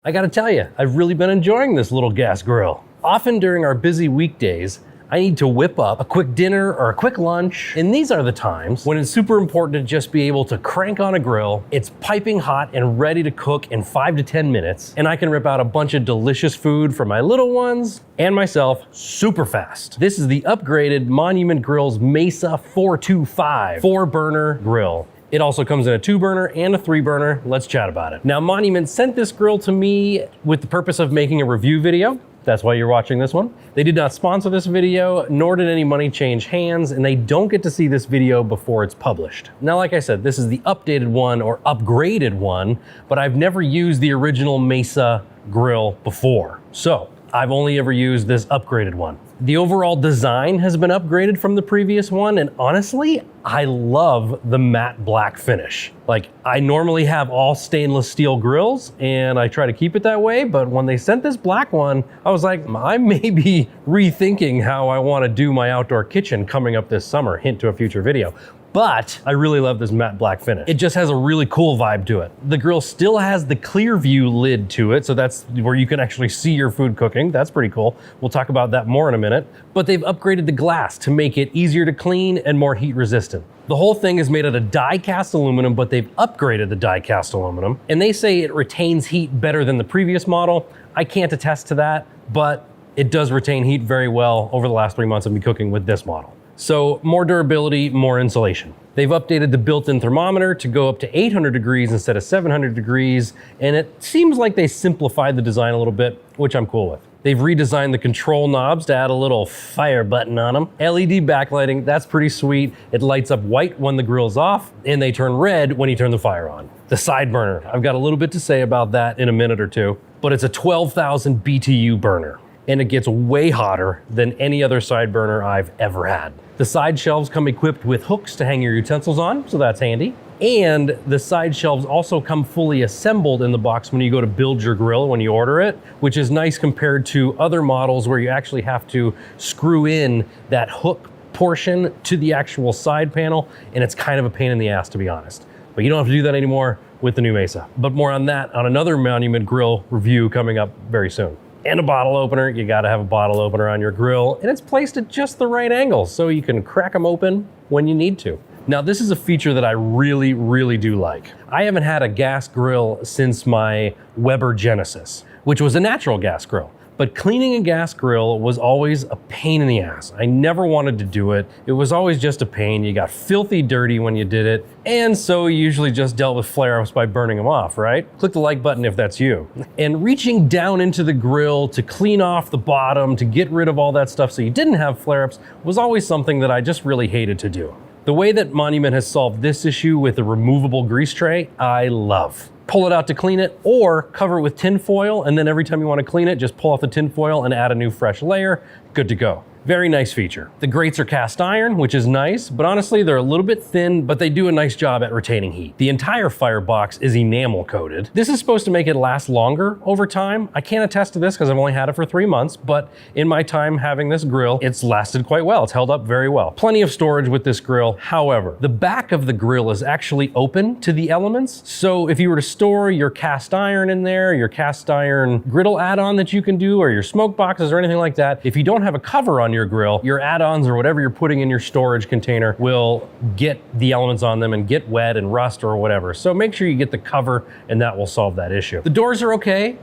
I gotta tell you, I've really been enjoying this little gas grill. Often during our busy weekdays, I need to whip up a quick dinner or a quick lunch, and these are the times when it's super important to just be able to crank on a grill. It's piping hot and ready to cook in 5 to 10 minutes, and I can rip out a bunch of delicious food for my little ones and myself super fast. This is the upgraded Monument Grill's Mesa 425 4-burner grill. It also comes in a 2-burner and a 3-burner. Let's chat about it. Now, Monument sent this grill to me with the purpose of making a review video. That's why you're watching this one. They did not sponsor this video, nor did any money change hands, and they don't get to see this video before it's published. Now, like I said, this is the updated one or upgraded one, but I've never used the original Mesa grill before. So I've only ever used this upgraded one. The overall design has been upgraded from the previous one, and honestly, I love the matte black finish. Like, I normally have all stainless steel grills, and I try to keep it that way, but when they sent this black one, I was like, I may be rethinking how I want to do my outdoor kitchen coming up this summer. Hint to a future video. But I really love this matte black finish. It just has a really cool vibe to it. The grill still has the clear view lid to it, so that's where you can actually see your food cooking. That's pretty cool. We'll talk about that more in a minute. But they've upgraded the glass to make it easier to clean and more heat resistant. The whole thing is made out of die-cast aluminum, but they've upgraded the die-cast aluminum, and they say it retains heat better than the previous model. I can't attest to that, but it does retain heat very well over the last 3 months of me cooking with this model. So more durability, more insulation. They've updated the built-in thermometer to go up to 800 degrees instead of 700 degrees, and it seems like they simplified the design a little bit, which I'm cool with. They've redesigned the control knobs to add a little fire button on them. LED backlighting, that's pretty sweet. It lights up white when the grill's off, and they turn red when you turn the fire on. The side burner, I've got a little bit to say about that in a minute or two, but it's a 12,000 BTU burner, and it gets way hotter than any other side burner I've ever had. The side shelves come equipped with hooks to hang your utensils on, so that's handy. And the side shelves also come fully assembled in the box when you go to build your grill when you order it, which is nice compared to other models where you actually have to screw in that hook portion to the actual side panel, and it's kind of a pain in the ass, to be honest. But you don't have to do that anymore with the new Mesa. But more on that on another Monument grill review coming up very soon. And a bottle opener. You gotta have a bottle opener on your grill, and it's placed at just the right angle so you can crack them open when you need to. Now, this is a feature that I really, really do like. I haven't had a gas grill since my Weber Genesis, which was a natural gas grill. But cleaning a gas grill was always a pain in the ass. I never wanted to do it. It was always just a pain. You got filthy dirty when you did it. And so you usually just dealt with flare-ups by burning them off, right? Click the like button if that's you. And reaching down into the grill to clean off the bottom, to get rid of all that stuff so you didn't have flare-ups was always something that I just really hated to do. The way that Monument has solved this issue with a removable grease tray, I love. Pull it out to clean it, or cover it with tin foil, and then every time you want to clean it, just pull off the tin foil and add a new fresh layer. Good to go. Very nice feature. The grates are cast iron, which is nice, but honestly, they're a little bit thin, but they do a nice job at retaining heat. The entire firebox is enamel coated. This is supposed to make it last longer over time. I can't attest to this because I've only had it for 3 months, but in my time having this grill, it's lasted quite well. It's held up very well. Plenty of storage with this grill. However, the back of the grill is actually open to the elements. So if you were to store your cast iron in there, your cast iron griddle add-on that you can do, or your smoke boxes or anything like that, if you don't have a cover on your grill, your add-ons or whatever you're putting in your storage container will get the elements on them and get wet and rust or whatever. So make sure you get the cover, and that will solve that issue. The doors are okay.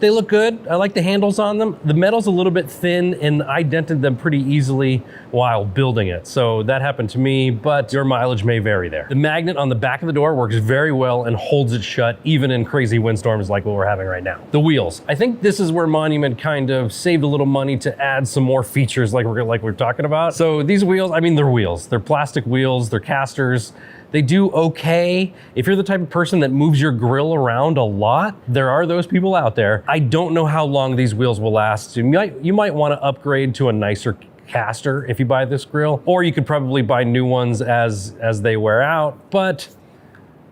They look good. I like the handles on them. The metal's a little bit thin, and I dented them pretty easily while building it. So that happened to me, but your mileage may vary there. The magnet on the back of the door works very well and holds it shut even in crazy windstorms like what we're having right now. The wheels. I think this is where Monument kind of saved a little money to add some more features like we're talking about. So these wheels, I mean, they're wheels. They're plastic wheels, they're casters. They do okay. If you're the type of person that moves your grill around a lot, there are those people out there. I don't know how long these wheels will last. You might want to upgrade to a nicer caster if you buy this grill, or you could probably buy new ones as they wear out, but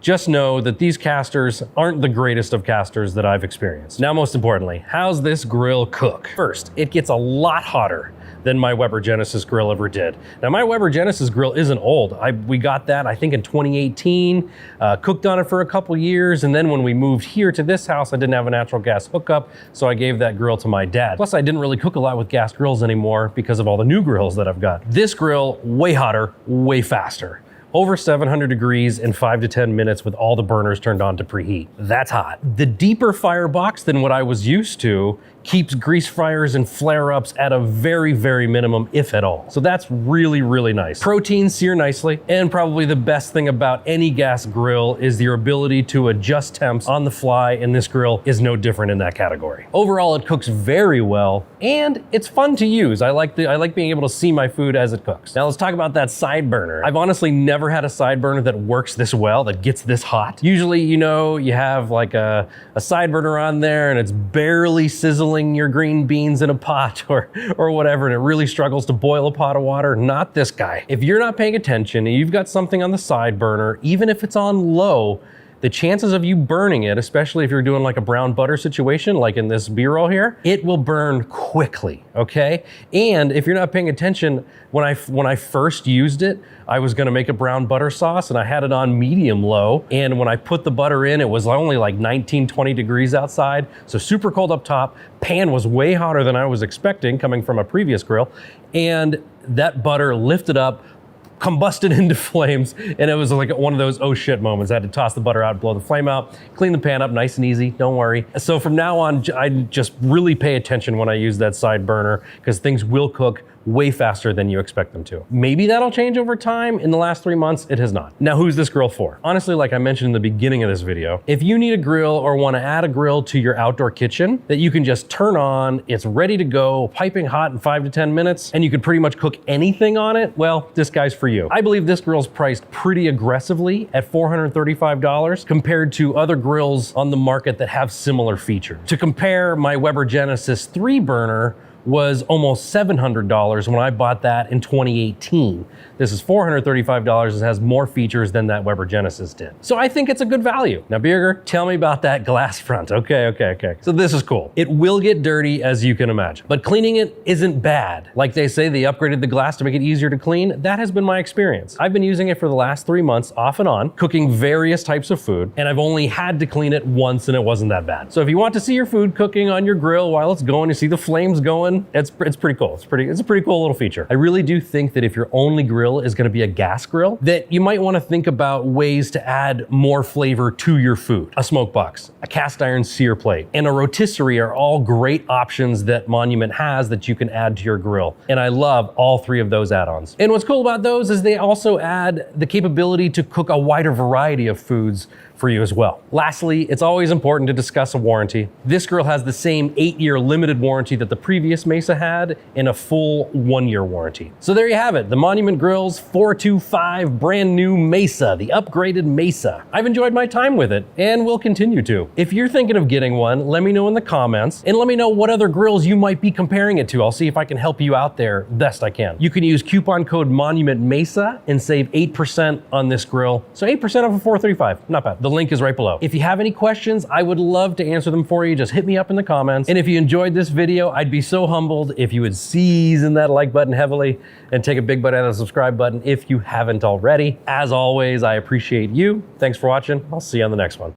just know that these casters aren't the greatest of casters that I've experienced. Now, most importantly, how's this grill cook? First, it gets a lot hotter than my Weber Genesis grill ever did. Now, my Weber Genesis grill isn't old. We got that, I think, in 2018, cooked on it for a couple years, and then when we moved here to this house, I didn't have a natural gas hookup, so I gave that grill to my dad. Plus, I didn't really cook a lot with gas grills anymore because of all the new grills that I've got. This grill, way hotter, way faster. Over 700 degrees in 5 to 10 minutes with all the burners turned on to preheat. That's hot. The deeper firebox than what I was used to keeps grease fires and flare-ups at a very, very minimum, if at all. So that's really, really nice. Proteins sear nicely, and probably the best thing about any gas grill is your ability to adjust temps on the fly, and this grill is no different in that category. Overall, it cooks very well, and it's fun to use. I like being able to see my food as it cooks. Now let's talk about that side burner. I've honestly never had a side burner that works this well, that gets this hot. Usually, you know, you have like a side burner on there and it's barely sizzling your green beans in a pot or whatever, and it really struggles to boil a pot of water. Not this guy. If you're not paying attention and you've got something on the side burner, even if it's on low, the chances of you burning it, especially if you're doing like a brown butter situation, like in this B-roll here, it will burn quickly, okay? And if you're not paying attention, when I first used it, I was gonna make a brown butter sauce and I had it on medium low. And when I put the butter in, it was only like 19, 20 degrees outside. So super cold up top. Pan was way hotter than I was expecting coming from a previous grill. And that butter lifted up, combusted into flames, and it was like one of those oh shit moments. I had to toss the butter out, blow the flame out, clean the pan up nice and easy, don't worry. So from now on, I just really pay attention when I use that side burner because things will cook way faster than you expect them to. Maybe that'll change over time. In the last 3 months, it has not. Now, who's this grill for? Honestly, like I mentioned in the beginning of this video, if you need a grill or want to add a grill to your outdoor kitchen that you can just turn on, it's ready to go, piping hot in 5 to 10 minutes, and you can pretty much cook anything on it, well, this guy's for you. I believe this grill's priced pretty aggressively at $435 compared to other grills on the market that have similar features. To compare, my Weber Genesis 3 burner was almost $700 when I bought that in 2018. This is $435. It has more features than that Weber Genesis did. So I think it's a good value. Now, Birger, tell me about that glass front. Okay. So this is cool. It will get dirty, as you can imagine, but cleaning it isn't bad. Like they say, they upgraded the glass to make it easier to clean. That has been my experience. I've been using it for the last 3 months, off and on, cooking various types of food, and I've only had to clean it once, and it wasn't that bad. So if you want to see your food cooking on your grill while it's going, you see the flames going, it's pretty cool. It's a pretty cool little feature. I really do think that if your only grill is going to be a gas grill, that you might want to think about ways to add more flavor to your food. A smoke box, a cast iron sear plate, and a rotisserie are all great options that Monument has that you can add to your grill. And I love all 3 of those add-ons. And what's cool about those is they also add the capability to cook a wider variety of foods for you as well. Lastly, it's always important to discuss a warranty. This grill has the same 8-year limited warranty that the previous Mesa had and a full 1-year warranty. So there you have it, the Monument Grill's 425 brand new Mesa, the upgraded Mesa. I've enjoyed my time with it and will continue to. If you're thinking of getting one, let me know in the comments and let me know what other grills you might be comparing it to. I'll see if I can help you out there best I can. You can use coupon code Monument Mesa and save 8% on this grill. So 8% off of 435, not bad. The link is right below. If you have any questions, I would love to answer them for you. Just hit me up in the comments. And if you enjoyed this video, I'd be so humbled if you would season that like button heavily and take a big bite out of the subscribe button if you haven't already. As always, I appreciate you. Thanks for watching. I'll see you on the next one.